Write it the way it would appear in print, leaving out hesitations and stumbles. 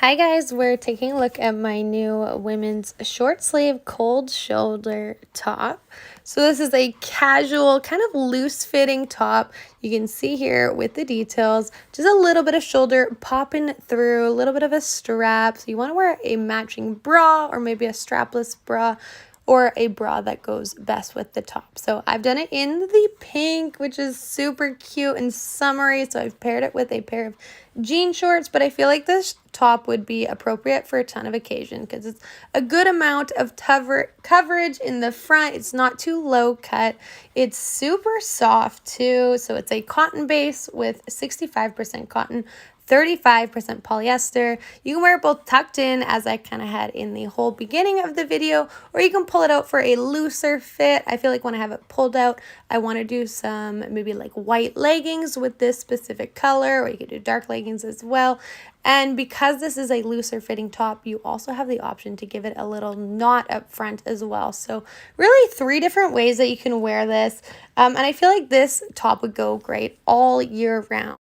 Hi guys, we're taking a look at my new women's short sleeve cold shoulder top. So this is a casual, kind of loose fitting top. You can see here with the details, just a little bit of shoulder popping through, a little bit of a strap. So you want to wear a matching bra or maybe a strapless bra, or a bra that goes best with the top. So I've done it in the pink, which is super cute and summery. So I've paired it with a pair of jean shorts, but I feel like this top would be appropriate for a ton of occasion because it's a good amount of coverage in the front. It's not too low cut. It's super soft too. So it's a cotton base with 65% cotton, 35% polyester. You can wear it both tucked in, as I kind of had in the whole beginning of the video, or you can pull it out for a looser fit. I feel like when I have it pulled out, I want to do some maybe like white leggings with this specific color, or you could do dark leggings as well. And because this is a looser fitting top, you also have the option to give it a little knot up front as well. So really 3 different ways that you can wear this. And I feel like this top would go great all year round.